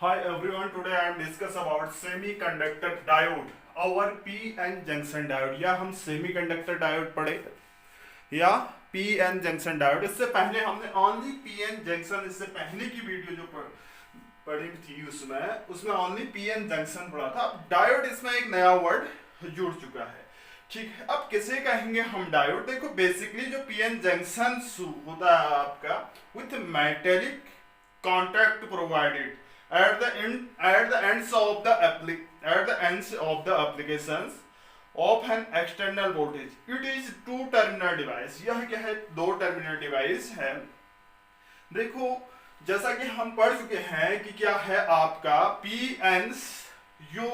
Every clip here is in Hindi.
Hi everyone, today I am discuss about semiconductor diode, our PN junction diode या हम semiconductor diode पढ़े या PN junction diode। इससे पहले हमने only PN junction, इससे पहले की वीडियो जो पढ़ी थी उसमें only PN junction पढ़ा था। अब डायोड इसमें एक नया वर्ड जुड़ चुका है। ठीक है, अब किसे कहेंगे हम डायोड? देखो बेसिकली जो PN जंक्शन होता है आपका with metallic contact provided at the ends of the applications of an external voltage. It is two terminal device। यह क्या है? दो टर्मिनल डिवाइस है। देखो जैसा कि हम पढ़ चुके हैं कि क्या है आपका पीएन जो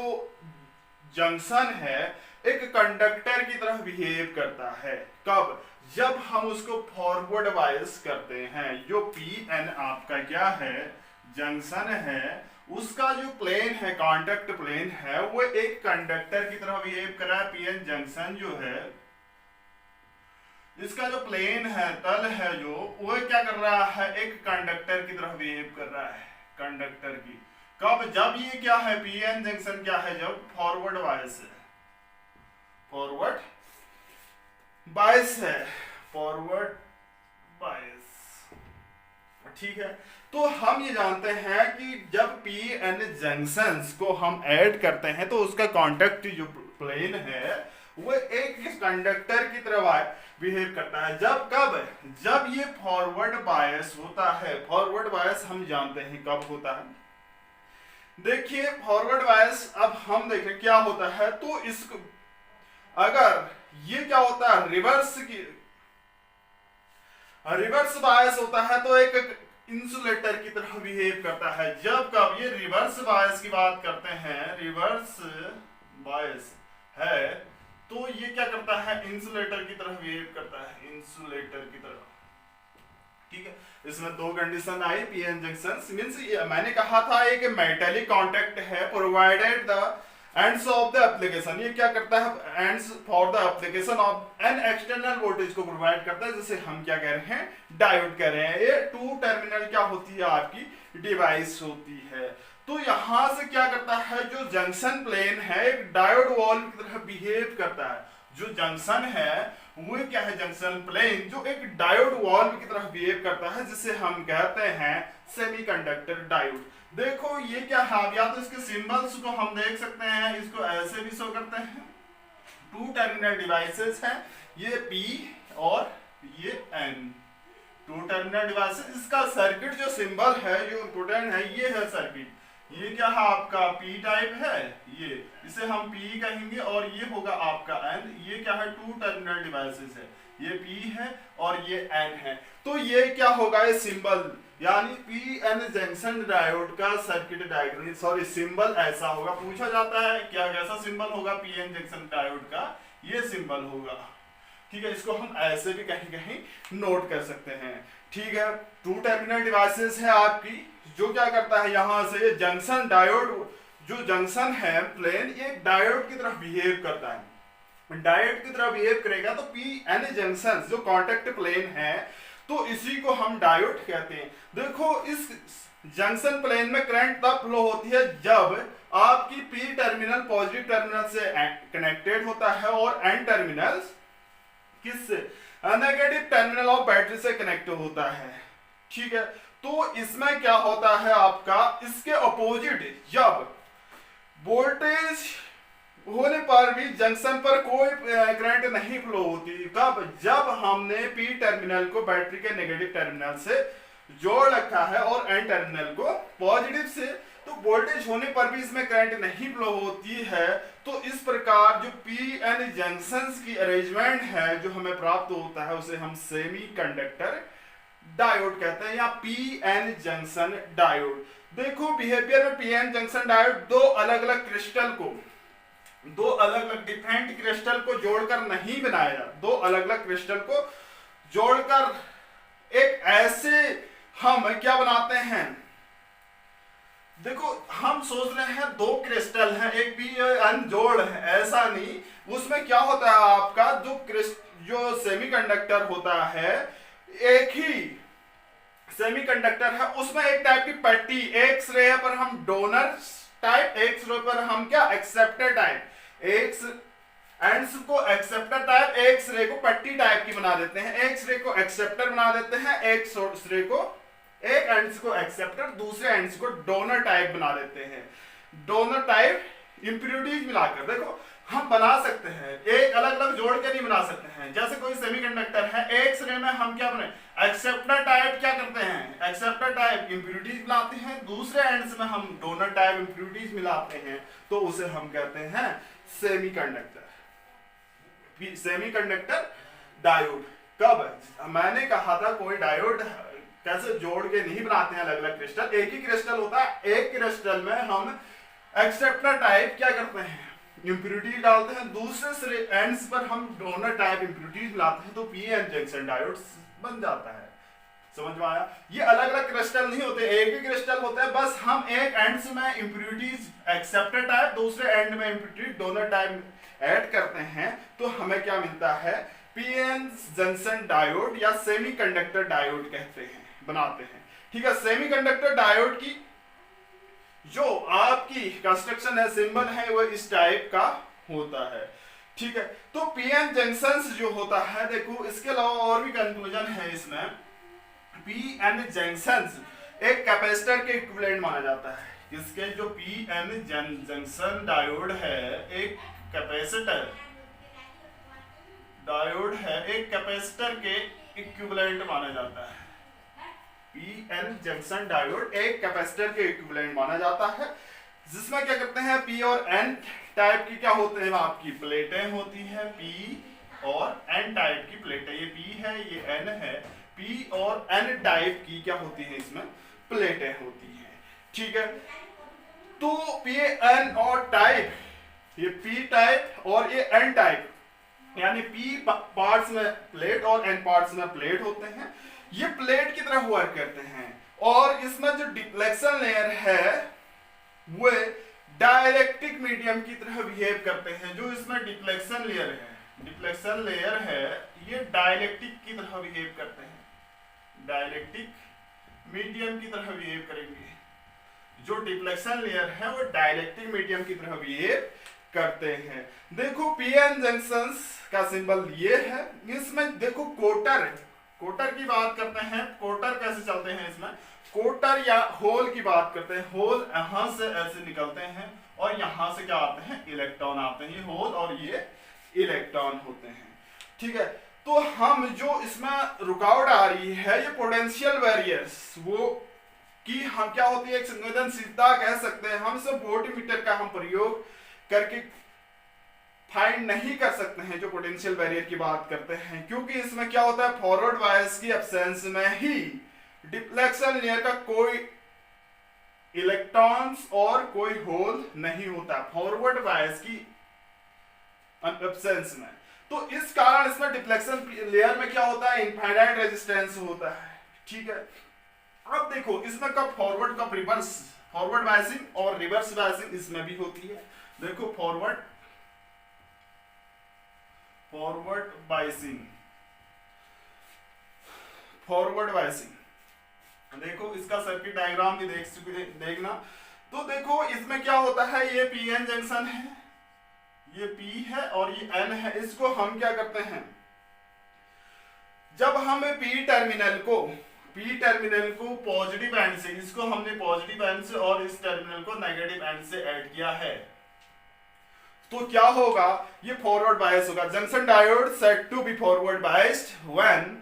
जंक्शन है एक कंडक्टर की तरह बिहेव करता है। कब? जब हम उसको फॉरवर्ड बायस करते हैं। जो पीएन आपका क्या है जंक्शन है उसका जो प्लेन है कांटेक्ट प्लेन है वो एक कंडक्टर की तरह बिहेव कर रहा है। पीएन जंक्शन जो है इसका जो प्लेन है तल है जो वो क्या कर रहा है एक कंडक्टर की तरह बिहेव कर रहा है कंडक्टर की। कब? जब ये क्या है पीएन जंक्शन क्या है जब फॉरवर्ड बायस है। फॉरवर्ड बायस है फॉरवर्ड बायस। ठीक है, तो हम ये जानते हैं कि जब पी एन जंक्शंस को हम ऐड करते हैं तो उसका कांटेक्ट जो प्लेन है वो एक कंडक्टर की तरह बिहेव करता है। जब कब? जब ये फॉरवर्ड बायस होता है। फॉरवर्ड बायस हम जानते हैं कब होता है। देखिए फॉरवर्ड बायस अब हम देखें क्या होता है तो इसको अगर ये क्या होता है रिवर्स बायस होता है तो एक इंसुलेटर की तरह बिहेव करता है। जब कब ये रिवर्स बायस की बात करते हैं रिवर्स बायस है तो ये क्या करता है इंसुलेटर की तरह बिहेव करता है इंसुलेटर की तरह। ठीक है, इसमें दो कंडीशन आई। पीएन जंक्शन मींस मैंने कहा था एक मेटेलिक कांटेक्ट है provided the ends of the application. ये क्या करता है ends for the application of an external voltage को प्रोवाइड करता है जिसे हम क्या कह रहे हैं डायोड कह रहे हैं। ये टू टर्मिनल क्या होती है आपकी डिवाइस होती है। तो यहां से क्या करता है जो जंक्शन प्लेन है एक डायोड वॉल की तरह बिहेव करता है। जो जंक्शन है वो क्या है जंक्शन प्लेन जो एक डायोड वॉल की तरह बिहेव करता है जिसे हम कहते हैं सेमीकंडक्टर डायोड। देखो ये क्या है या तो इसके सिंबल्स को हम देख सकते हैं, इसको ऐसे भी शो करते हैं। टू टर्मिनल डिवाइसेस हैं ये पी और ये एन टू टर्मिनल डिवाइसेस। इसका सर्किट जो सिंबल है जो इंपोर्टेंट है ये है सर्किट। ये क्या है आपका पी टाइप है ये इसे हम पी कहेंगे और ये होगा आपका एन। ये क्या है टू टर्मिनल डिवाइसेस है ये पी है और ये एन है। तो ये क्या होगा ये सिंबल यानी पी एन जंक्शन डायोड का सर्किट डायग्राम सॉरी सिंबल ऐसा होगा। पूछा जाता है क्या कैसा सिंबल होगा पी एन जंक्शन डायोड का ये सिंबल होगा। ठीक है, इसको हम ऐसे भी कहीं कहीं नोट कर सकते हैं। ठीक है, टू टर्मिनल डिवाइसेस है आपकी जो क्या करता है यहां से जंक्शन डायोड जो जंक्शन है प्लेन ये डायोड की तरफ बिहेव करता है। डायोड की तरह बिहेव करेगा तो पी एन जंक्शन जो कॉन्टेक्ट प्लेन है तो इसी को हम डायोड कहते हैं। देखो इस जंक्शन प्लेन में करंट तब फ्लो होती है जब आपकी पी टर्मिनल पॉजिटिव टर्मिनल से कनेक्टेड होता है और एन टर्मिनल किससे नेगेटिव टर्मिनल ऑफ बैटरी से कनेक्ट होता है। ठीक है, तो इसमें क्या होता है आपका इसके अपोजिट जब वोल्टेज होने पर भी जंक्शन पर कोई करंट नहीं फ्लो होती। कब? जब हमने पी टर्मिनल को बैटरी के नेगेटिव टर्मिनल से जोड़ रखा है और एन टर्मिनल को पॉजिटिव से तो वोल्टेज होने पर भी इसमें करंट नहीं फ्लो होती है। तो इस प्रकार जो पी एन जंक्शंस की अरेंजमेंट है जो हमें प्राप्त होता है उसे हम सेमीकंडक्टर डायोड कहते हैं या पी एन जंक्शन डायोड। देखो बिहेवियर में पी एन जंक्शन डायोड दो अलग अलग डिफरेंट क्रिस्टल को जोड़कर नहीं बनाया जाता। दो अलग अलग क्रिस्टल को जोड़कर एक ऐसे हम क्या बनाते हैं। देखो हम सोच रहे हैं दो क्रिस्टल हैं एक भी अनजोड़ है ऐसा नहीं। उसमें क्या होता है आपका जो सेमीकंडक्टर होता है एक ही सेमीकंडक्टर है उसमें एक टाइप की पट्टी, एक्स रे पर हम डोनर टाइप, एक्स रे पर हम क्या एक्सेप्टर टाइप, एक्स एंड्स को एक्सेप्टर टाइप, एक्स रे को पट्टी टाइप की बना देते हैं, एक्स रे को एक्सेप्टर बना देते हैं, एक्स रे को एक एंड्स को एक्सेप्टर दूसरे एंड्स को डोनर टाइप बना देते हैं। डोनर टाइप इंप्योरिटीज मिलाकर देखो हम बना सकते हैं, एक अलग अलग जोड़ के नहीं बना सकते हैं। जैसे कोई सेमीकंडक्टर है, एक्स रे में हम क्या बने एक्सेप्टर टाइप क्या करते हैं, एक्सेप्टर टाइप इंप्योरिटीज मिलाते हैं, दूसरे एंड्स में हम डोनर टाइप इंप्योरिटीज मिलाते हैं, तो उसे हम कहते हैं सेमीकंडक्टर। Semiconductor diode. कब मैंने कहा था कोई डायोड कैसे जोड़ के नहीं बनाते हैं अलग अलग क्रिस्टल, एक ही क्रिस्टल होता है, एक क्रिस्टल में हम एक्सेप्टर टाइप क्या करते हैं इंप्योरिटी डालते हैं, दूसरे एंड्स पर हम डोनर टाइप इंप्योरिटीज मिलाते हैं, तो पीएन जंक्शन डायोड बन जाता है। समझ में आया? ये अलग अलग क्रिस्टल नहीं होते, एक ही क्रिस्टल होता है, बस हम एक एंड्स में इंप्योरिटीज एक्सेप्टर टाइप, दूसरे एंड में इंप्योरिटीज डोनर टाइप ऐड करते हैं, तो हमें क्या मिलता है पीएन जंक्शन डायोड या सेमीकंडक्टर डायोड कहते हैं, बनाते हैं। ठीक है, सेमीकंडक्टर डायोड की जो आपकी कंस्ट्रक्शन है, सिंबल है, वो इस टाइप का होता है। ठीक है, तो पीएन जंक्शंस जो होता है, देखो इसके अलावा और भी कंक्लूजन है इसमें, पीएन जंक्शंस एक कैपेसिटर के इक्विवेलेंट माना जाता है। इसके जो पीएन जंक्शन डायोड है एक कैपेसिटर डायोड है, एक कैपेसिटर के इक्विवेलेंट माना जाता है। पीएन जंक्शन डायोड एक कैपेसिटर के इक्विवेलेंट माना जाता है, जिसमें क्या करते हैं पी और एन टाइप की क्या होते हैं आपकी प्लेटें होती है, पी और एन टाइप की प्लेटें, ये पी है ये एन है, पी और एन टाइप की क्या होती है इसमें प्लेटें होती हैं। ठीक है, तो पी एन और टाइप, ये पी टाइप और ये एन टाइप, यानी पी पार्ट्स में प्लेट और एन पार्ट्स में प्लेट होते हैं, ये प्लेट की तरह वर्क करते हैं, और इसमें जो डिफ्लेक्शन लेयर है वो डाइलेक्ट्रिक मीडियम की तरह बिहेव करते हैं। जो इसमें डिफ्लेक्शन लेयर है ये डाइलेक्ट्रिक की तरह बिहेव करते हैं, डाइलेक्ट्रिक मीडियम की तरह बिहेव करेंगे। जो डिफ्लेक्शन लेयर है वो डाइलेक्ट्रिक मीडियम की तरह बिहेव करते हैं। देखो पीएन जंक्शंस का सिंबल ये है, इसमें देखो कोटर की बात करते हैं, कोटर कैसे चलते हैं इसमें, कोटर या होल की बात करते हैं, होल यहां से ऐसे निकलते हैं और यहां से क्या आते हैं इलेक्ट्रॉन आते हैं, ये होल और ये इलेक्ट्रॉन होते हैं। ठीक है, तो हम जो इसमें रुकावट आ रही है ये पोटेंशियल बैरियर्स, वो कि हम क्या होती है एक संवेदनशीलता कह सकते हैं, हम सब वोल्टमीटर का हम प्रयोग करके फाइंड नहीं कर सकते हैं जो पोटेंशियल बैरियर की बात करते हैं, क्योंकि इसमें क्या होता है फॉरवर्ड बायस की एब्सेंस में ही डिफ्लेक्शन लेयर का कोई इलेक्ट्रॉन्स और कोई होल नहीं होता फॉरवर्ड बायस की एब्सेंस में। तो इस कारण इसमें डिफ्लेक्शन लेयर में क्या होता है इनफाइनाइट रेजिस्टेंस होता है। ठीक है, अब देखो इसमें कब फॉरवर्ड कब रिवर्स, फॉरवर्ड बायसिंग और रिवर्स बायसिंग इसमें भी होती है। देखो फॉरवर्ड बायसिंग देखो इसका सर्किट डायग्राम भी देखना। तो देखो इसमें क्या होता है, ये पीएन जंक्शन है, ये पी है और ये एन है, इसको हम क्या करते हैं जब हम पी टर्मिनल को पॉजिटिव एंड से, इसको हमने पॉजिटिव एंड से और इस टर्मिनल को नेगेटिव एंड से ऐड किया है, तो क्या होगा ये फॉरवर्ड बायस होगा। Junction diode said to be forward biased when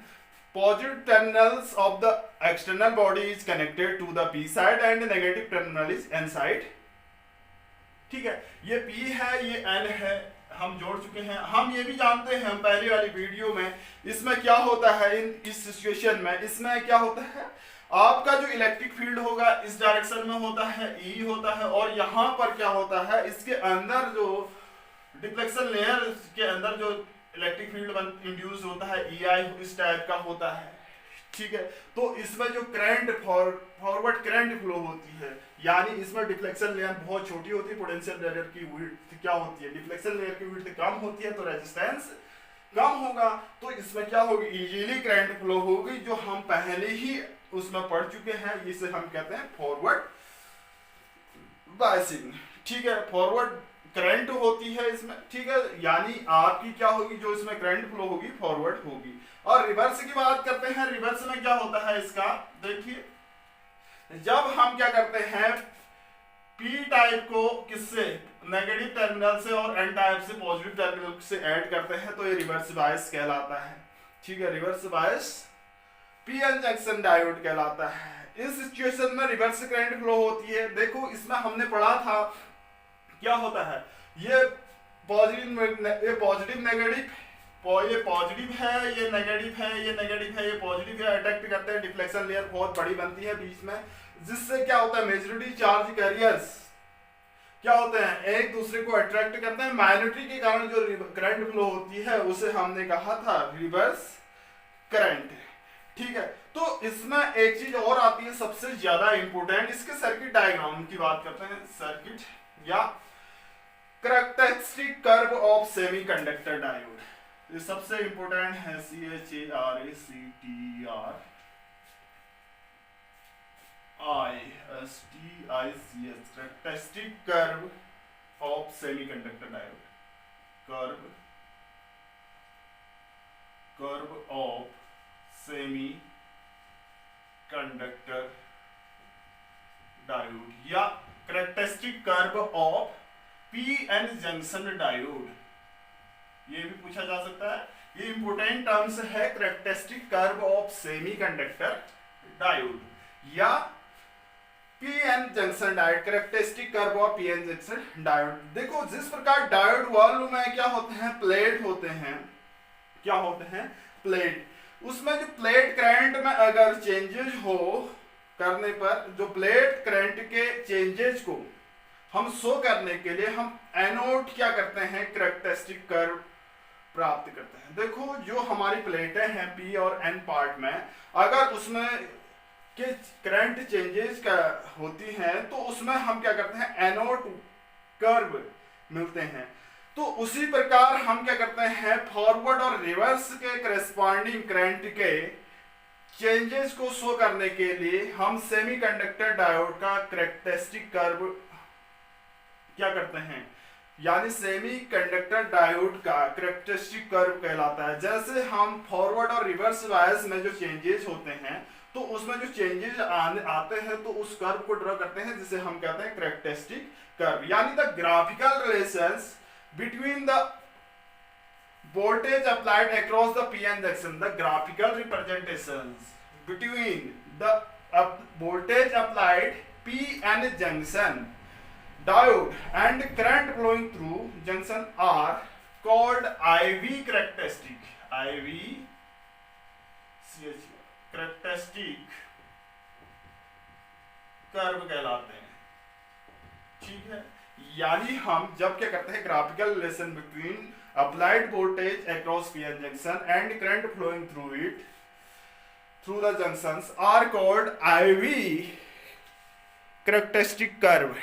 positive terminals of the external body is connected to the p side and the negative terminal is n side। ठीक है, ये p है ये n है, हम जोड़ चुके हैं। हम ये भी जानते हैं हम पहले वाली वीडियो में, इसमें क्या होता है इस सिचुएशन में, इसमें क्या होता है आपका जो इलेक्ट्रिक फील्ड होगा इस डायरेक्शन में होता है E होता है, और यहाँ पर क्या होता है इसके अंदर जो डिफ्लेक्शन लेयर के अंदर जो इलेक्ट्रिक फील्ड इंड्यूस होता है EI इस टाइप का होता है। ठीक है, तो इसमें जो करंट फॉरवर्ड करंट फ्लो होती है, यानी इसमें डिफ्लेक्शन लेयर बहुत छोटी होती है, पोटेंशियल लेयर की विड्थ क्या होती है, डिफ्लेक्शन लेयर की विड्थ कम होती है, तो रेजिस्टेंस कम होगा, तो इसमें क्या होगी इजीली करंट फ्लो होगी, जो हम पहले ही उसमें पढ़ चुके हैं, इसे हम कहते हैं फॉरवर्ड बायसिंग। ठीक है, फॉरवर्ड करंट होती है इसमें, ठीक है, यानी आपकी क्या होगी, जो इसमें करंट फ्लो होगी फॉरवर्ड होगी। और रिवर्स की बात करते हैं, रिवर्स में क्या होता है इसका, देखिए जब हम क्या करते हैं पी टाइप को किससे, नेगेटिव टर्मिनल से और एन टाइप से पॉजिटिव टर्मिनल से ऐड करते हैं तो ये रिवर्स बायस कहलाता है। ठीक है, reverse bias PN junction diode कहलाता है। इस सिचुएशन में रिवर्स करंट फ्लो होती है। देखो इसमें हमने पढ़ा था क्या होता है, ये पॉजिटिव नेगेटिव, ये पॉजिटिव है, ये नेगेटिव है, ये नेगेटिव है, ये पॉजिटिव है, अट्रैक्ट करते हैं, डिफ्लेक्शन लेयर बहुत बड़ी बनती है बीच में, जिससे क्या होता है मेजॉरिटी चार्ज कैरियर्स क्या होते हैं एक दूसरे को अट्रैक्ट करते हैं। माइनॉरिटी के कारण जो करंट फ्लो होती है उसे हमने कहा था रिवर्स करंट। ठीक है, तो इसमें एक चीज और आती है सबसे ज्यादा इंपोर्टेंट, इसके सर्किट डायग्राम की बात करते हैं, सर्किट या characteristic curve of semiconductor diode, ये सबसे इंपोर्टेंट है, CHARACTRISTICS characteristic curve of semiconductor diode, curve of semiconductor diode या characteristic curve of PN junction diode, ये भी पूछा जा सकता है। ये इंपोर्टेंट टर्म्स है, characteristic curve of semiconductor diode या PN junction diode, characteristic curve of PN junction diode. देखो जिस प्रकार डायोड वॉल्व में क्या होते हैं, प्लेट होते हैं, क्या होते हैं प्लेट, उसमें जो प्लेट करंट में अगर चेंजेस हो करने पर, जो प्लेट करंट के चेंजेस को हम शो करने के लिए हम एनोड क्या करते हैं, कैरेक्टरिस्टिक कर्व प्राप्त करते हैं। देखो जो हमारी प्लेटें हैं पी और एन पार्ट में, अगर उसमें के करंट चेंजेस का होती हैं तो उसमें हम क्या करते हैं एनोड कर्व मिलते हैं। तो उसी प्रकार हम क्या करते हैं फॉरवर्ड और रिवर्स के करस्पॉन्डिंग करंट के चेंजेस को शो करने के लिए हम सेमीकंडक्टर डायोड का कैरेक्टरिस्टिक कर्व क्या करते हैं, यानी सेमीकंडक्टर डायोड का कैरेक्टरिस्टिक कर्व कहलाता है। जैसे हम फॉरवर्ड और रिवर्स बायस में जो चेंजेस होते हैं तो उसमें जो चेंजेस आते हैं तो उस कर्व को ड्रॉ करते हैं जिसे हम कहते हैं कैरेक्टरिस्टिक कर्व, यानी the graphical relations between the voltage applied across the PN junction, the graphical representations between the voltage applied PN junction diode and current flowing through junction are called IV characteristic, IV characteristic curve कहलाते हैं। ठीक है, यानी हम जब क्या करते हैं graphical relation between applied voltage across PN junction and current flowing through it through the junctions are called IV characteristic curve,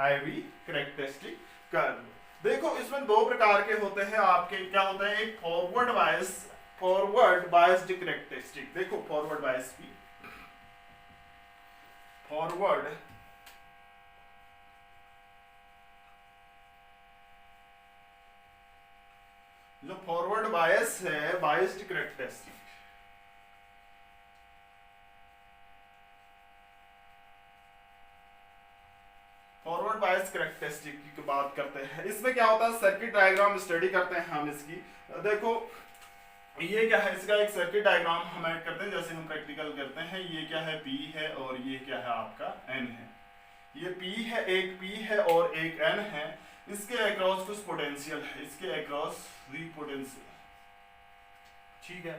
IV characteristic curve। देखो इसमें दो प्रकार के होते हैं आपके, क्या होता है एक फॉरवर्ड बायस्ड कैरेक्टरिस्टिक। देखो फॉरवर्ड बायस की, फॉरवर्ड जो फॉरवर्ड बायस है, biased characteristic, forward bias characteristic की बात करते हैं। इसमें क्या होता है सर्किट डायग्राम स्टडी करते हैं हम इसकी। देखो ये क्या है, इसका एक सर्किट डायग्राम हम ऐड करते हैं जैसे हम प्रैक्टिकल करते हैं। ये क्या है P है और ये क्या है आपका N है। ये P है, एक P है और एक N है। इसके अक्रॉस कुछ पोटेंशियल है, इसके अक्रॉस वी पोटेंशियल, ठीक है,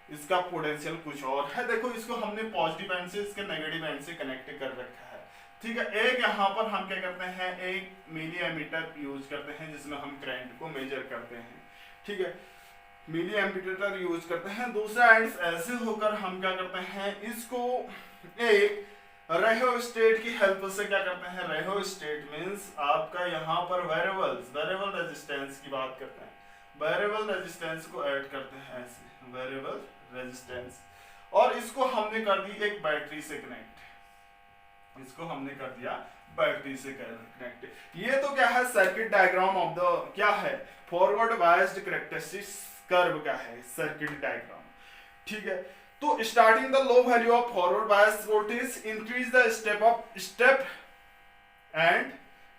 इसका पोटेंशियल कुछ और है। देखो इसको हमने पॉजिटिव एंड से इसके नेगेटिव एंड से कनेक्ट कर रखा है। ठीक है, एक यहाँ पर हम क्या करते हैं एक मिली एमीटर यूज करते हैं जिसमें हम करंट को मेजर करते हैं। ठीक है, मिली एमीटर यूज करते हैं। दूसरा एंड ऐसे होकर हम क्या करते हैं इसको एक रेहोस्टेट की हेल्प से क्या करते हैं, रेहोस्टेट मींस आपका यहाँ पर वेरिएबल रेजिस्टेंस की बात करते हैं, वेरिएबल रेजिस्टेंस को ऐड करते हैं ऐसे, वेरिएबल रेजिस्टेंस। और इसको हमने कर दी एक बैटरी से कनेक्ट, इसको हमने कर दिया बैटरी से कनेक्ट। ये तो क्या है सर्किट डायग्राम ऑफ द क्या है फॉरवर्ड बायस्ड कैरेक्टरिस्टिक्स कर्व का है सर्किट डायग्राम, ठीक है। तो starting the low value of forward bias voltage increase the step and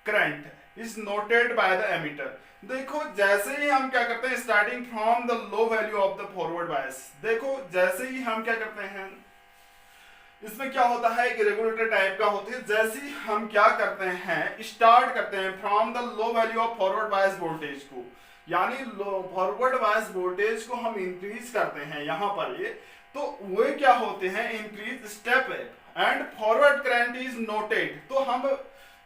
current is noted by the ammeter. देखो जैसे ही हम क्या करते हैं starting from the low value of the forward bias, देखो जैसे ही हम क्या करते हैं इसमें क्या होता है एक रेगुलेटर टाइप का होते हैं। जैसे ही हम क्या करते हैं स्टार्ट करते हैं from the low value of forward bias voltage को, यानी फॉरवर्ड बायस वोल्टेज को हम इंक्रीज करते हैं यहाँ पर ये, तो वो क्या होते हैं increase step and forward current is noted. तो हम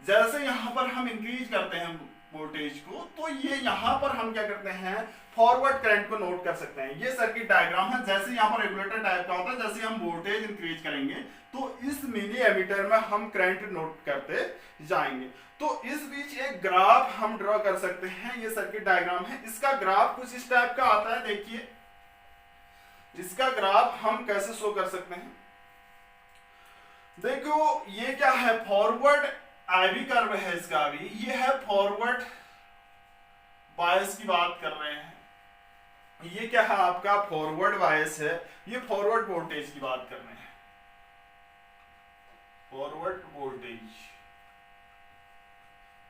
जैसे यहाँ पर हम इंक्रीज करते हैं वोल्टेज को, तो ये यहाँ पर हम क्या करते हैं फॉरवर्ड करंट को नोट कर सकते हैं। ये सर्किट डायग्राम है, जैसे यहाँ पर रेगुलेटर टाइप का होता है, जैसे हम वोल्टेज इंक्रीज करेंगे तो इस मिली एमीटर में हम करंट नोट करते जाएंगे। तो इस बीच एक ग्राफ हम ड्रॉ कर सकते हैं, ये सर्किट डायग्राम है, इसका ग्राफ कुछ इस टाइप का आता है। देखिए इसका ग्राफ हम कैसे शो कर सकते हैं, देखो ये क्या है फॉरवर्ड आईवी कर्व है इसका भी, ये है फॉरवर्ड बायस की बात कर रहे हैं, ये क्या है आपका फॉरवर्ड बायस है, ये फॉरवर्ड वोल्टेज की बात कर रहे हैं, फॉरवर्ड वोल्टेज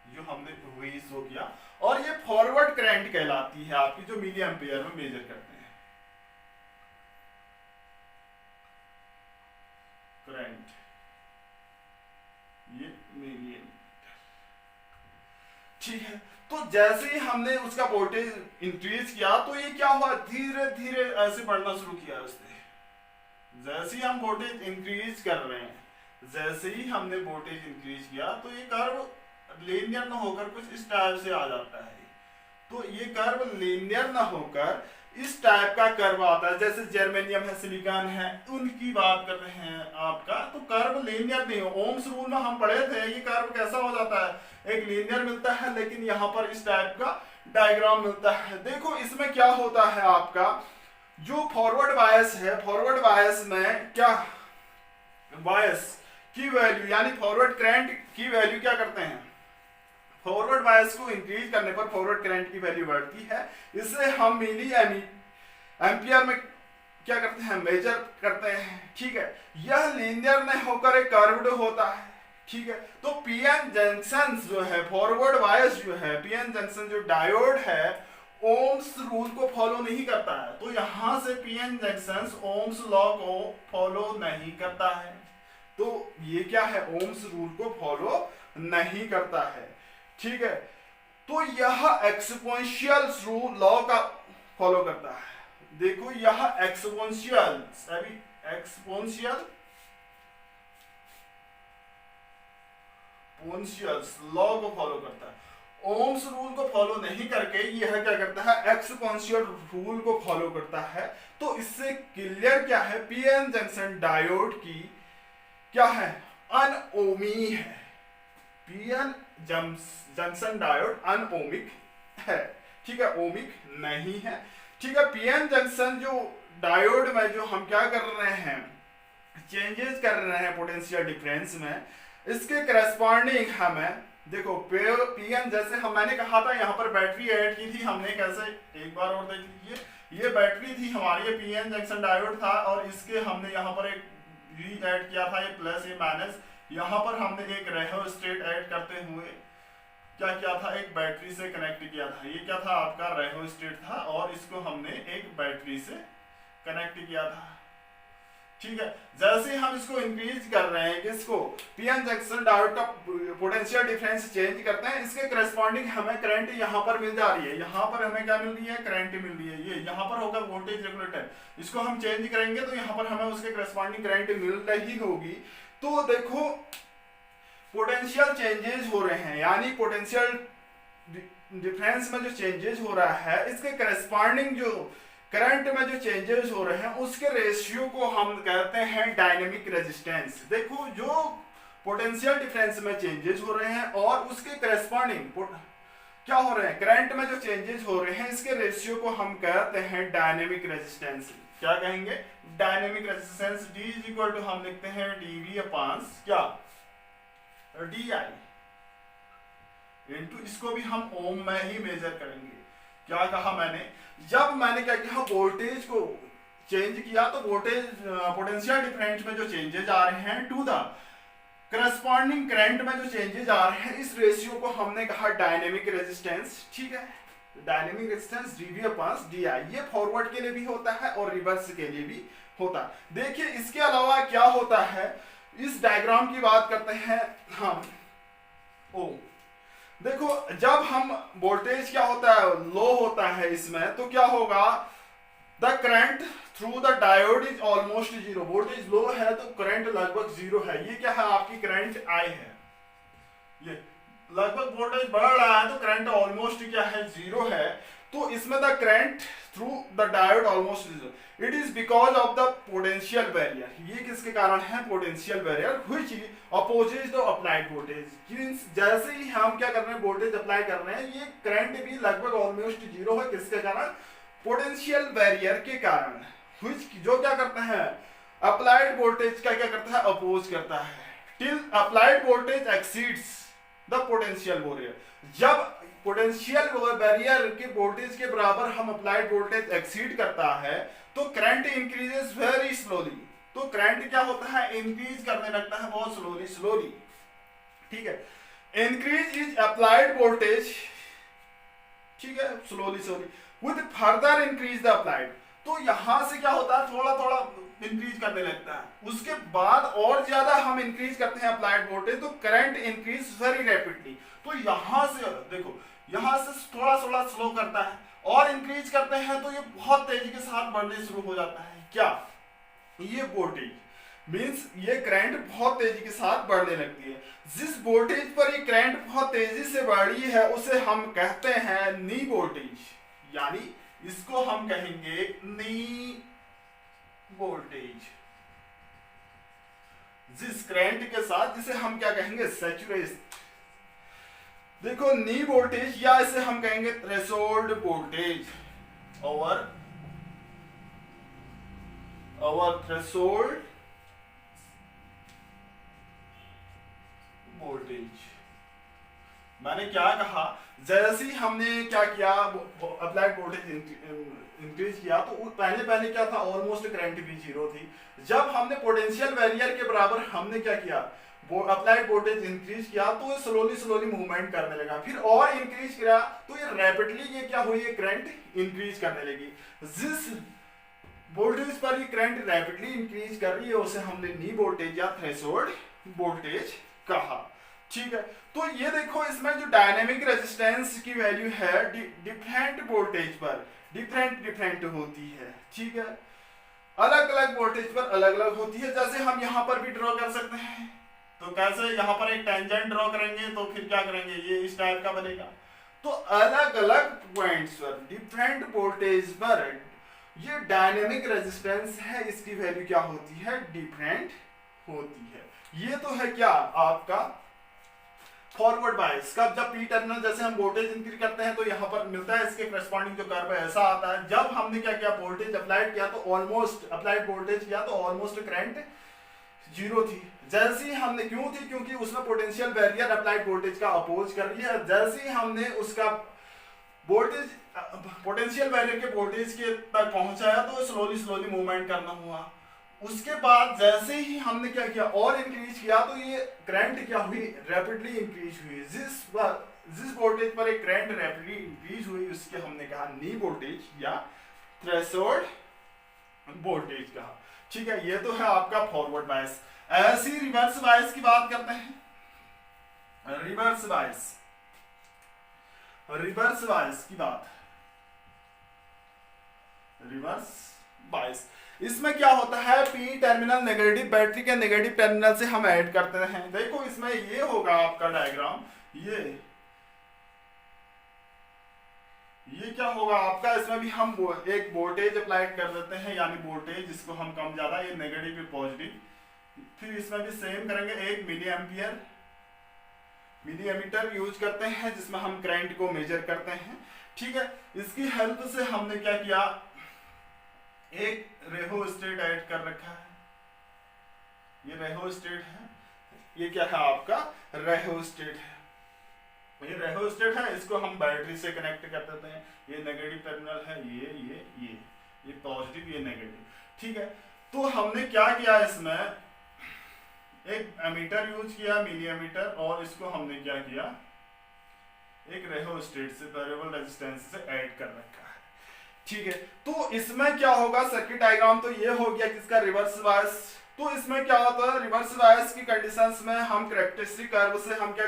जो हमने वही शो किया, और ये फॉरवर्ड करंट कहलाती है आपकी जो मिली एम्पियर में मेजर करते हैं करंट, ये मिली एम्पियर, ठीक है। तो जैसे ही हमने उसका वोल्टेज इंक्रीज किया तो ये क्या हुआ धीरे धीरे ऐसे बढ़ना शुरू किया उसने, जैसे ही हम वोल्टेज इंक्रीज कर रहे हैं, जैसे ही हमने वोल्टेज इंक्रीज किया तो ये कर्व लीनियर ना होकर कुछ इस टाइप से आ जाता है। तो ये कर्व लीनियर ना होकर इस टाइप का कर्व आता है, जैसे जर्मेनियम है सिलिकॉन है उनकी बात कर रहे हैं आपका, तो कर्व लीनियर नहीं हो। ओम्स रूल में हम पढ़े थे ये कर्व कैसा हो जाता है एक लीनियर मिलता है, लेकिन यहाँ पर इस टाइप का डायग्राम मिलता है। देखो इसमें क्या होता है आपका जो फॉरवर्ड बायस है, फॉरवर्ड बायस में क्या बायस की वैल्यू यानी फॉरवर्ड करंट की वैल्यू क्या करते हैं, फॉरवर्ड बायस को इंक्रीज करने पर फॉरवर्ड करंट की वैल्यू बढ़ती है, इसे हम मिली एम्पियर में क्या करते हैं मेजर करते हैं, ठीक है। यह लीनियर नहीं होकर एक कर्व्ड होता है, ठीक है। तो पीएन जंक्शन जो है फॉरवर्ड बायस जो है पीएन जंक्शन जो डायोड है ओम्स रूल को फॉलो नहीं करता है, तो यहां से पीएन जंक्शन ओम्स लॉ को फॉलो नहीं करता है, तो ये क्या है ओम्स रूल को फॉलो नहीं करता है, ठीक है। तो यह एक्सपोनेंशियल रूल लॉ का फॉलो करता है। देखो यह एक्सपोनेंशियल अभी एक्सपोनेंशियल लॉ को फॉलो करता है, ओम्स रूल को फॉलो नहीं करके यह क्या करता है एक्सपोनेंशियल रूल को फॉलो करता है। तो इससे क्लियर क्या है पीएन जंक्शन डायोड की क्या है अनओमी है, पीएन जंक्शन डायोड अनओमिक है, ठीक है ओमिक नहीं है, ठीक है। पीएन जंक्शन जो डायोड में जो हम क्या कर रहे हैं चेंजेस कर रहे हैं पोटेंशियल डिफरेंस में, इसके करस्पॉन्डिंग हमें देखो पीएन जैसे हम मैंने कहा था यहाँ पर बैटरी ऐड की थी हमने, कैसे एक बार और देख लीजिए, ये बैटरी थी हमारी, ये पीएन जंक्शन डायोड था और इसके हमने यहाँ पर एक वी ऐड किया था, ये प्लस ये माइनस, यहाँ पर हमने एक रेहोस्टेट ऐड करते हुए क्या किया था एक बैटरी से कनेक्ट किया था, ये क्या था आपका रेहोस्टेट था और इसको हमने एक बैटरी से कनेक्ट किया था, ठीक है। जैसे हम इसको इंक्रीज कर रहे हैं किसको पीएन जंक्शन डायोड का पोटेंशियल डिफरेंस चेंज करते हैं, इसके करस्पॉन्डिंग हमें करंट यहाँ पर मिल जा रही है, यहाँ पर हमें क्या मिल रही है करंट मिल रही है, ये यहाँ पर होगा वोल्टेज रेगुलेटर, इसको हम चेंज करेंगे तो यहाँ पर हमें उसके करस्पॉन्डिंग करंट मिल रही होगी। तो देखो पोटेंशियल चेंजेस हो रहे हैं, यानी पोटेंशियल डिफरेंस में जो चेंजेस हो रहा है इसके करस्पॉन्डिंग जो करंट में जो चेंजेस हो रहे हैं उसके रेशियो को हम कहते हैं डायनेमिक रेजिस्टेंस। देखो जो पोटेंशियल डिफरेंस में चेंजेस हो रहे हैं और उसके करस्पॉन्डिंग क्या हो रहे हैं करंट में जो चेंजेस हो रहे हैं इसके रेशियो को हम कहते हैं डायनेमिक रेजिस्टेंस। क्या कहेंगे, dynamic resistance D is equal to हम लिखते हैं dV अपॉन क्या DI इनटू, इसको भी हम ओम में ही मेजर करेंगे। क्या कहा मैंने, जब मैंने क्या किया वोल्टेज को चेंज किया तो वोल्टेज पोटेंशियल डिफरेंस में जो चेंजेस आ रहे हैं टू द करस्पॉन्डिंग करंट में जो चेंजेस आ रहे हैं, इस रेशियो को हमने कहा डायनेमिक रेजिस्टेंस। ठीक है, dynamic resistance dV upon DI, ये फॉरवर्ड के लिए भी होता है और रिवर्स के लिए भी होता है। देखिए इसके अलावा क्या होता है, इस डायग्राम की बात करते हैं हम। देखो जब हम वोल्टेज क्या होता है लो होता है इसमें, तो क्या होगा, the current through the diode is almost zero. Voltage low है तो करंट लगभग जीरो है। ये क्या है, आपकी करंट I है, ये लगभग वोल्टेज बढ़ रहा है तो करंट ऑलमोस्ट क्या है, जीरो है। तो इसमें the current through the diode almost zero, it is because of the potential barrier. ये किसके कारण है, potential barrier which opposes the applied voltage. जैसे ही हम क्या कर रहे हैं, वोल्टेज अप्लाई कर रहे हैं, ये करंट भी लगभग ऑलमोस्ट जीरो है। किसके कारण, पोटेंशियल बैरियर के कारण, व्हिच जो क्या करता है, अप्लाइड वोल्टेज का क्या करता है, अपोज करता है। Till applied voltage exceeds the potential barrier, जब पोटेंशियल बैरियर के वोल्टेज के बराबर हम अप्लाइड वोल्टेज एक्सीड करता है तो करंट इंक्रीजेस वेरी स्लोली। तो करंट क्या होता है, इंक्रीज करने लगता है बहुत स्लोली। ठीक है, इंक्रीज इज अप्लाइड वोल्टेज, ठीक है, slowly with further increase the applied. तो यहां से क्या होता है, थोड़ा थोड़ा इंक्रीज करने लगता है, उसके बाद और ज्यादा हम इंक्रीज करते हैं अप्लाइड वोल्टेज, तो करंट इंक्रीज वेरी रैपिडली। तो यहां से देखो, यहां से थोड़ा थोड़ा स्लो करता है और इंक्रीज करते हैं तो ये बहुत तेजी के साथ बढ़ने शुरू हो जाता है। क्या, ये वोल्टेज मींस ये करंट बहुत तेजी के साथ बढ़ने लगती है। जिस वोल्टेज पर ये करंट बहुत तेजी से बढ़ी है उसे हम कहते हैं नी वोल्टेज, यानी इसको हम कहेंगे नी वोल्टेज। जिस करंट के साथ, जिसे हम क्या कहेंगे, सैचुरेशन। देखो नी वोल्टेज या इसे हम कहेंगे थ्रेशोल्ड वोल्टेज, और थ्रेशोल्ड वोल्टेज। मैंने क्या कहा, जैसे ही हमने क्या किया, अप्लाइड वोल्टेज इंक्रीज किया, तो पहले क्या था, ऑलमोस्ट करंट भी जीरो थी। जब हमने पोटेंशियल बैरियर के बराबर हमने क्या किया, वो अप्लाइड वोल्टेज इंक्रीज किया, तो ये स्लोली मूवमेंट करने लगा। फिर और इंक्रीज किया तो ये रैपिडली ये क्या हुई, करंट इंक्रीज करने लगी। जिस वोल्टेज पर ये करंट रैपिडली इंक्रीज कर रही है उसे हमने नी वोल्टेज या थ्रेशोल्ड वोल्टेज कहा। ठीक है, तो ये देखो इसमें जो डायनेमिक रेजिस्टेंस की वैल्यू है डिफरेंट वोल्टेज पर डिफरेंट होती है। ठीक है, अलग अलग वोल्टेज पर अलग अलग होती है। जैसे हम यहाँ पर भी ड्रॉ कर सकते हैं, तो कैसे, यहाँ पर एक टेंजेंट ड्रॉ करेंगे तो फिर क्या करेंगे, ये इस टाइप का बनेगा। तो अलग अलग पॉइंट्स पर डिफरेंट वोल्टेज पर ये डायनेमिक रेजिस्टेंस है, इसकी वैल्यू क्या होती है, डिफरेंट होती है। ये तो है क्या आपका फॉरवर्ड बायस का। जब पी टर्मिनल जैसे हम वोल्टेज इंक्रीज करते हैं तो यहाँ पर मिलता है इसके करस्पॉन्डिंग जो कर्व ऐसा आता है। जब हमने क्या किया, वोल्टेज अप्लाइड किया तो ऑलमोस्ट अप्लाइड वोल्टेज किया तो ऑलमोस्ट करंट जीरो थी। जैसे ही हमने, क्यों थी, क्योंकि उसमें पोटेंशियल बैरियर अप्लाइड वोल्टेज का अपोज कर रही है। जैसे ही हमने उसका वोल्टेज पोटेंशियल बैरियर के वोल्टेज के तक पहुंचाया तो स्लोली मूवमेंट करना हुआ। उसके बाद जैसे ही हमने क्या किया और इंक्रीज किया तो ये करंट क्या हुई, रैपिडली इंक्रीज हुई। जिस वोल्टेज पर एक करंट रैपिडली इंक्रीज हुई उसके हमने कहा नी वोल्टेज या थ्रेशोल्ड वोल्टेज कहा। ठीक है, ये तो है आपका फॉरवर्ड बायस। ऐसी रिवर्स बायस की बात करते हैं। रिवर्स बायस की बात, रिवर्स बायस, इसमें क्या होता है, पी टर्मिनल नेगेटिव बैटरी के नेगेटिव टर्मिनल से हम ऐड करते हैं। देखो इसमें ये होगा आपका डायग्राम, ये क्या होगा आपका, इसमें भी हम एक वोल्टेज अप्लाई कर देते हैं, यानी वोल्टेज जिसको हम कम ज्यादा, ये नेगेटिव पॉजिटिव। फिर इसमें भी सेम करेंगे, एक मिली एमीटर यूज करते हैं जिसमें हम करंट को मेजर करते हैं। ठीक है, इसकी हेल्प से हमने क्या किया, एक रेहोस्टेट ऐड कर रखा है, ये रेहोस्टेट है, ये क्या है आपका रेहोस्टेट है, ये रेहोस्टेट है, इसको हम बैटरी से कनेक्ट कर देते हैं, ये नेगेटिव टर्मिनल है, ये पॉजिटिव, ये नेगेटिव, ठीक है। तो हमने क्या किया इसमें, एक एमीटर यूज किया, मिली एमीटर, और इसको हमने क्या किया, एक रेहोस्टेट से वेरिएबल रेजिस्टेंस से ऐड कर रखा है, ठीक है। तो इसमें क्या होगा, सर्किट डायग्राम तो ये हो गया किसका, रिवर्स बायस। तो इसमें क्या होता है, रिवर्स बायस की कंडीशंस में हम कैरेक्टरिस्टिक कर्व से हम क्या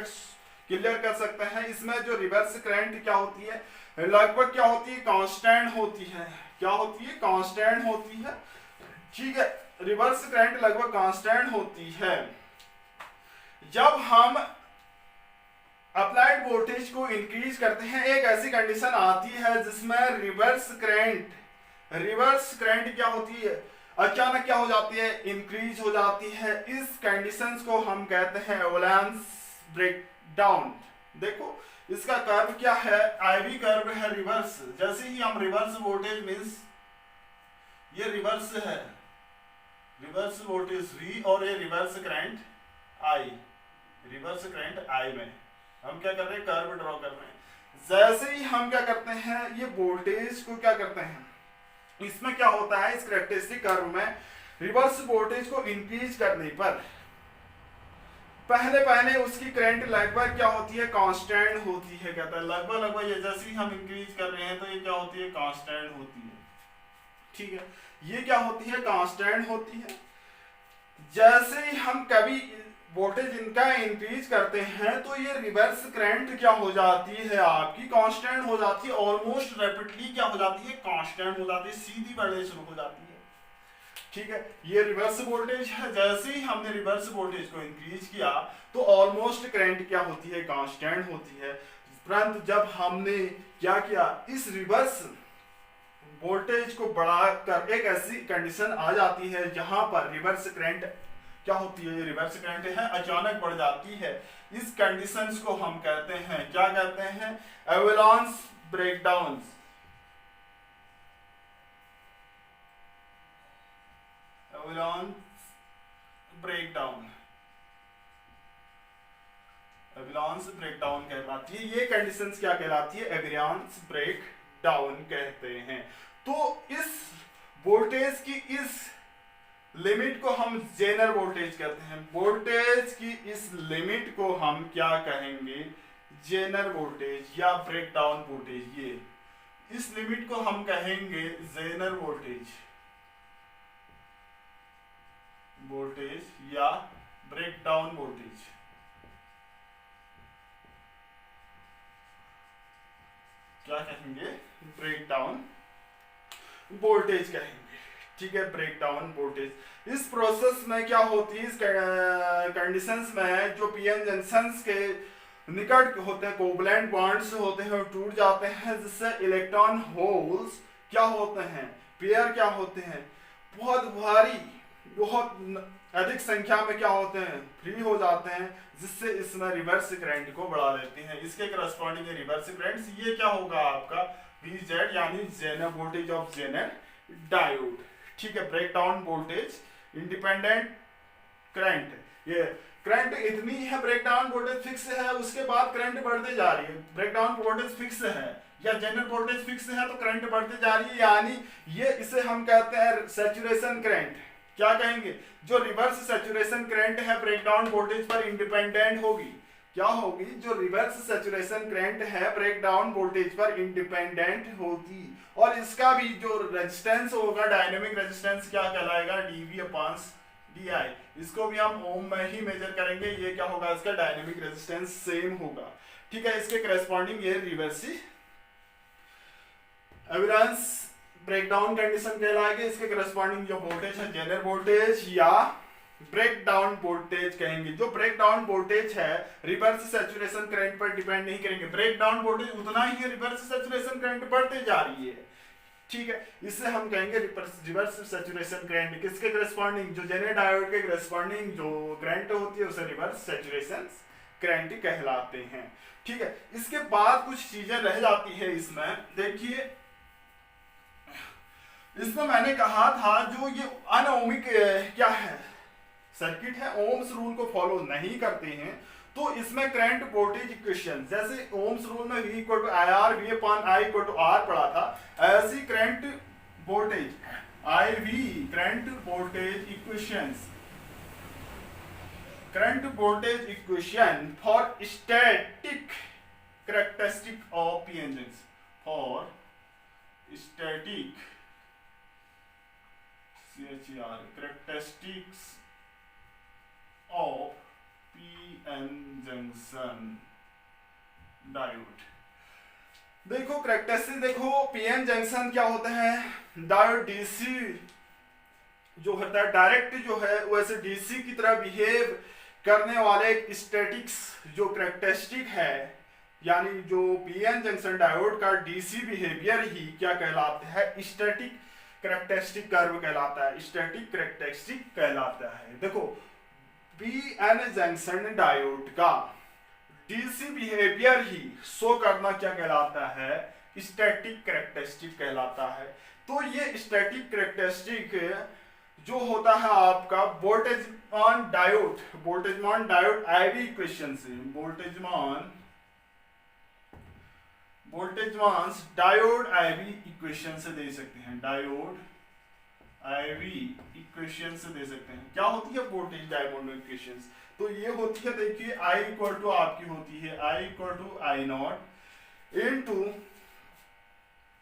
क्लियर कर सकते हैं। इसमें जो रिवर्स करंट क्या होती है, लगभग क्या होती है, कांस्टेंट होती है, क्या होती है, कांस्टेंट होती है, ठीक है। रिवर्स करंट लगभग कांस्टेंट होती है। जब हम अप्लाइड वोल्टेज को इंक्रीज करते हैं, एक ऐसी कंडीशन आती है जिसमें रिवर्स करंट क्या होती है, अचानक क्या हो जाती है, इंक्रीज हो जाती है। इस कंडीशंस को हम कहते हैं एवलांस ब्रेकडाउन। देखो इसका कर्व क्या है, आईवी कर्व है रिवर्स। जैसे ही हम रिवर्स वोल्टेज मींस ये रिवर्स है, रिवर्स वोल्टेज V और ये reverse current I, reverse current I में हम क्या कर रहे हैं, कर्व ड्रॉ कर रहे हैं। जैसे ही हम क्या करते हैं, ये वोल्टेज को क्या करते हैं, इसमें क्या होता है, इस कैरेक्टरिस्टिक कर्व में रिवर्स वोल्टेज को इंक्रीज करने पर पहले उसकी करंट लगभग क्या होती है, कांस्टेंट होती है। कहता है लगभग ये जैसे ही हम इंक्रीज कर रहे हैं तो ये क्या होती है, कांस्टेंट होती है, ठीक है। ये क्या होती है, कांस्टेंट होती है। जैसे ही हम कभी वोल्टेज इनका इंक्रीज करते हैं तो ये रिवर्स करंट क्या हो जाती है, आपकी कांस्टेंट हो जाती है, ऑलमोस्ट रैपिडली क्या हो जाती है, कांस्टेंट हो जाती है, सीधी बढ़ने शुरू हो जाती है, ठीक है। ये रिवर्स वोल्टेज है। जैसे ही हमने रिवर्स वोल्टेज को इंक्रीज किया तो ऑलमोस्ट करंट क्या होती है, कांस्टेंट होती है। परंतु जब हमने क्या किया, इस रिवर्स वोल्टेज को बढ़ाकर एक ऐसी कंडीशन आ जाती है जहां पर रिवर्स करंट क्या होती है, रिवर्स करंट है, अचानक बढ़ जाती है। इस कंडीशंस को हम कहते हैं, क्या कहते हैं, avalanche breakdown. Avalanche breakdown, avalanche breakdown कहलाती है। ये कंडीशंस क्या कहलाती है, एवलांस ब्रेकडाउन कहते हैं। तो इस वोल्टेज की इस लिमिट को हम जेनर वोल्टेज कहते हैं। वोल्टेज की इस लिमिट को हम क्या कहेंगे, जेनर वोल्टेज या ब्रेकडाउन वोल्टेज। ये इस लिमिट को हम कहेंगे जेनर वोल्टेज या ब्रेकडाउन वोल्टेज। क्या कहेंगे, ब्रेकडाउन वोल्टेज कहेंगे, ठीक है, ब्रेकडाउन वोल्टेज। इस प्रोसेस में क्या होती है, इस कंडीशंस में जो पीएन जंक्शंस के निकट होते हैं, कोवलेंट बॉन्ड्स होते हैं, टूट जाते हैं, जिससे इलेक्ट्रॉन होल्स क्या होते हैं, पेयर क्या होते हैं, बहुत भारी, बहुत अधिक संख्या में क्या होते हैं, फ्री हो जाते हैं, जिससे इसमें रिवर्स करंट को बढ़ा देते हैं। इसके करस्पॉन्डिंग रिवर्स करंट ये क्या होगा आपका, VZ यानी Zener voltage of Zener diode, ठीक है। ब्रेकडाउन वोल्टेज इंडिपेंडेंट करंट, ये करंट इतनी है, ब्रेकडाउन वोल्टेज फिक्स है, उसके बाद करंट बढ़ते जा रही है। ब्रेकडाउन वोल्टेज फिक्स है या जनरल वोल्टेज फिक्स है तो करंट बढ़ते जा रही है, यानी ये इसे हम कहते हैं सैचुरेशन करंट। क्या कहेंगे, जो रिवर्स सैचुरेशन करंट है ब्रेकडाउन वोल्टेज पर इंडिपेंडेंट होगी। क्या होगी, जो रिवर्स सैचुरेशन करंट है ब्रेकडाउन वोल्टेज पर इंडिपेंडेंट होगी, और इसका भी जो रेजिस्टेंस होगा, डायनेमिक रेजिस्टेंस क्या कहलाएगा, dV/dI। इसको भी हम ओम में ही मेजर करेंगे। ये क्या होगा, इसका डायनेमिक रेजिस्टेंस सेम होगा, ठीक है। इसके करस्पॉन्डिंग ये रिवर्स एवलांस ब्रेकडाउन कंडीशन कहलाएगी। इसके करस्पॉन्डिंग जो वोल्टेज है, जेनर वोल्टेज या ब्रेकडाउन वोल्टेज कहेंगे। जो ब्रेकडाउन वोल्टेज है रिवर्स सैचुरेशन करंट पर डिपेंड नहीं करेंगे, ब्रेकडाउन वोल्टेज उतना ही रिवर्स सैचुरेशन करंट बढ़ते जा रही है, ठीक है। इससे हम कहेंगे रिवर्स सैचुरेशन करंट। किसके करस्पॉन्डिंग, जो जेनर डायोड के करस्पॉन्डिंग जो करंट होती है उसे रिवर्स सैचुरेशन करंट कहलाते हैं, ठीक है। इसके बाद कुछ चीजें रह जाती है इसमें, देखिए इसमें मैंने कहा था जो ये अनओमिक क्या है सर्किट है, ओम्स रूल को फॉलो नहीं करते हैं, तो इसमें करंट वोल्टेज इक्वेशन जैसे ओम्स रूल में V equal to I R V upon I equal to R पढ़ा था, ऐसी current voltage I V current voltage equations current voltage equation for static characteristic of p engines, for static characteristics of p-n junction diode. देखो करेक्टरिस्टिक देखो पीएन जंक्शन क्या होता है, डायोड डीसी जो होता है डायरेक्ट जो है वैसे डीसी की तरह बिहेव करने वाले स्टैटिक्स जो करेक्टरिस्टिक है, यानी जो पीएन जंक्शन डायोड का डीसी बिहेवियर ही क्या कहलाता है, स्टैटिक करेक्टरिस्टिक कर्व कहलाता है, स्टैटिक करेक्टरिस्टिक कहलाता है। देखो पीएन जंक्शन डायोड का डीसी बिहेवियर ही शो करना क्या कहलाता है, स्टैटिक करेक्टरिस्टिक कहलाता है। तो ये स्टैटिक करेक्टरिस्टिक जो होता है आपका वोल्टेज मान डायोड आईवी इक्वेशन से, वोल्टेज मान डायोड आईवी इक्वेशन से दे सकते हैं, डायोड आईवी इक्वेशन से दे सकते हैं। क्या होती है वोल्टेज डायोड इक्वेशन, तो ये होती है देखिए आई इक्वल टू आपकी होती है I equal to I not into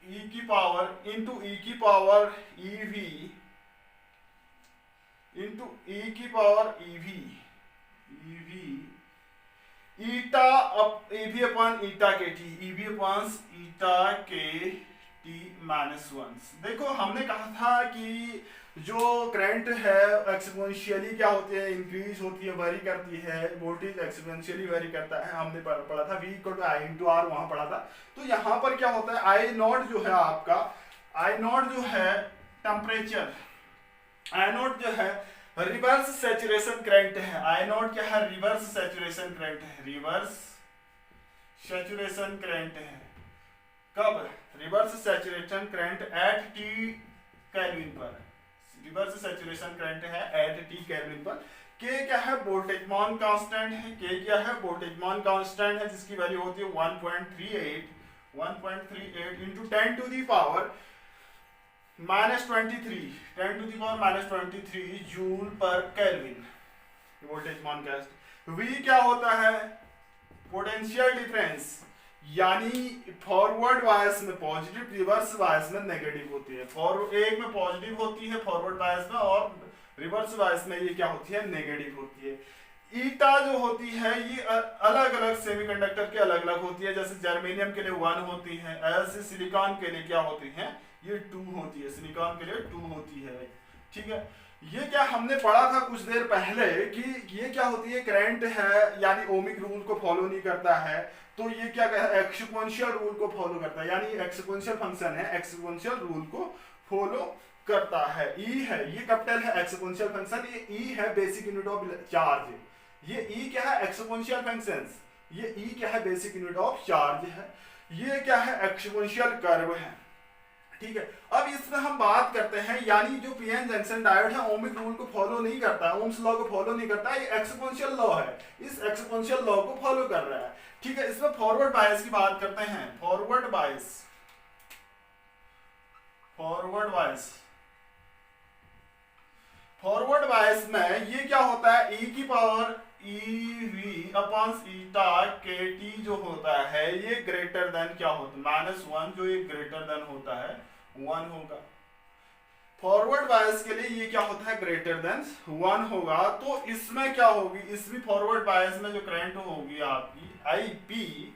E की पावर ईवी इंटू ई की power EV eta up EV upon eta K T, EV upon eta K T minus 1। देखो हमने कहा था कि जो करंट है एक्सपोनेंशियली क्या होती है, इंक्रीज होती है, वेरी करती है, वोल्टेज एक्सपोनेंशियली वेरी करता है। हमने पढ़ा था V equal to I into R, वहां पढ़ा था। तो यहाँ पर क्या होता है आई नॉट जो है आपका, आई नॉट जो है टेम्परेचर, आई नॉट जो है रिवर्स सैचुरेशन करंट है। आई नॉट क्या है, रिवर्स सैचुरेशन करंट है, रिवर्स सैचुरेशन करंट है। कब, reverse saturation current at T kelvin पर, रिवर्स सैचुरेशन करंट है एट टी केल्विन पर। के क्या है, वोल्टेज मान कांस्टेंट है, के क्या है, वोल्टेज मान कांस्टेंट है, जिसकी वैल्यू होती है 1.38 into 10 to the power -23, 10 to the power -23 joule per kelvin voltage मान कांस्टेंट। V क्या होता है, पोटेंशियल डिफरेंस, यानी फॉरवर्ड बायस में पॉजिटिव, रिवर्स बायस में नेगेटिव होती है। एक में पॉजिटिव होती है फॉरवर्ड बायस में, और रिवर्स बायस में ये क्या होती है, नेगेटिव होती है। ईटा जो होती है ये अलग अलग सेमीकंडक्टर के अलग अलग होती है, जैसे जर्मेनियम के लिए 1 होती है, ऐसे सिलिकॉन के लिए क्या होती है, ये 2 होती है, सिलिकॉन के लिए 2 होती है। ठीक है, ये क्या हमने पढ़ा था कुछ देर पहले कि ये क्या होती है, करंट है यानी ओमिक रूल को फॉलो नहीं करता है, तो ये क्या एक्सपोनेंशियल रूल को फॉलो करता है, यानी एक्सपोनेंशियल फंक्शन है, एक्सपोनेंशियल रूल को फॉलो करता है। ई है, ये कैपिटल है एक्सपोनेंशियल फंक्शन, ये ई है बेसिक यूनिट ऑफ चार्ज, ये ई क्या है एक्सपोनेंशियल फंक्शंस, ये ई क्या है बेसिक यूनिट ऑफ चार्ज है, ये क्या है एक्सपोनेंशियल कर्व है। ठीक है, अब इसमें हम बात करते हैं, यानी जो पीएन जंक्शन डायोड है ओमिक रूल को फॉलो नहीं करता है, ओम्स लॉ को फॉलो नहीं करता है, ये एक्सपोनेंशियल लॉ है, इस एक्सपोनेंशियल लॉ को फॉलो कर रहा है। ठीक है, इसमें फॉरवर्ड बायस की बात करते हैं, फॉरवर्ड बायस, फॉरवर्ड बायस में ये क्या होता है, ई की power EV upon eta K T जो होता है ये ग्रेटर देन क्या होता है, -1, जो ये ग्रेटर देन होता है 1 होगा। फॉरवर्ड बायस के लिए ये क्या होता है, ग्रेटर देन 1 होगा। तो इसमें क्या होगी, इसमें फॉरवर्ड बायस में जो करंट होगी आपकी आईपी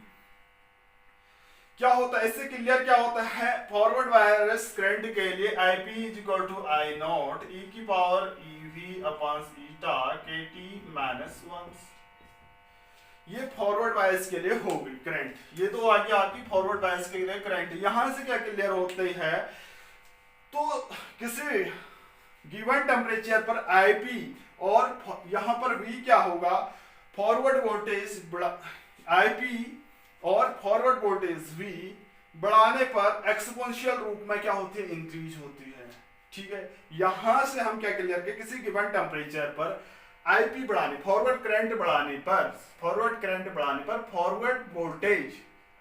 क्या होता है, इससे क्लियर क्या होता है, फॉरवर्ड बायस करंट के लिए IP is equal to I not E की power EV upon eta K T -1। ये फॉरवर्ड बायस के लिए होगी करंट, ये तो आगे आपकी फॉरवर्ड बायस के लिए करंट। यहां से क्या क्लियर होते हैं, तो किसी गिवन टेम्परेचर पर आईपी और यहां पर वी क्या होगा, फॉरवर्ड वोल्टेज आईपी और फॉरवर्ड वोल्टेज V बढ़ाने पर एक्सपोनेंशियल रूप में क्या होती है, इंक्रीज होती है। ठीक है, यहां से हम क्या क्लियर के किसी गिवन टेम्परेचर पर आईपी बढ़ाने, फॉरवर्ड करंट बढ़ाने पर फॉरवर्ड वोल्टेज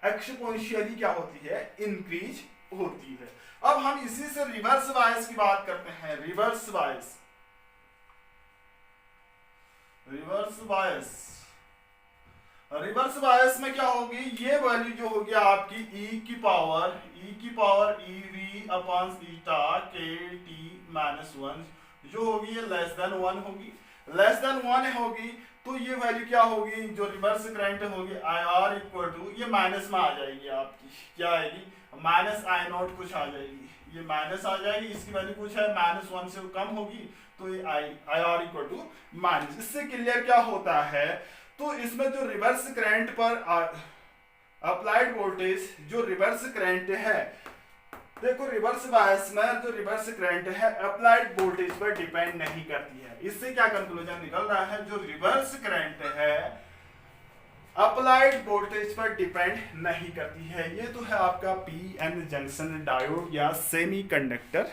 एक्सपोनेंशियली क्या होती है, इंक्रीज होती है। अब हम इसी से रिवर्स बायस की बात करते हैं। रिवर्स बायस में क्या होगी, ये वैल्यू जो होगी आपकी e की power ev upon eta K T minus 1 जो होगी, ये लेस देन 1 होगी। तो ये वैल्यू क्या होगी, जो रिवर्स करंट होगी IR इक्वल टू, ये माइनस में आ जाएगी आपकी, क्या आएगी, माइनस आई नॉट कुछ आ जाएगी, ये माइनस आ जाएगी, इसकी वैल्यू कुछ है -1 से कम होगी, तो ये IR इक्वल टू माइनस। इससे क्लियर क्या होता है, तो इसमें जो रिवर्स करंट पर अप्लाइड वोल्टेज, जो रिवर्स करंट है, देखो रिवर्स बायस में जो रिवर्स करंट है अप्लाइड वोल्टेज पर डिपेंड नहीं करती है। इससे क्या कंक्लूजन निकल रहा है, जो रिवर्स करंट है अप्लाइड वोल्टेज पर डिपेंड नहीं करती है। ये तो है आपका पीएन जंक्शन डायोड या सेमीकंडक्टर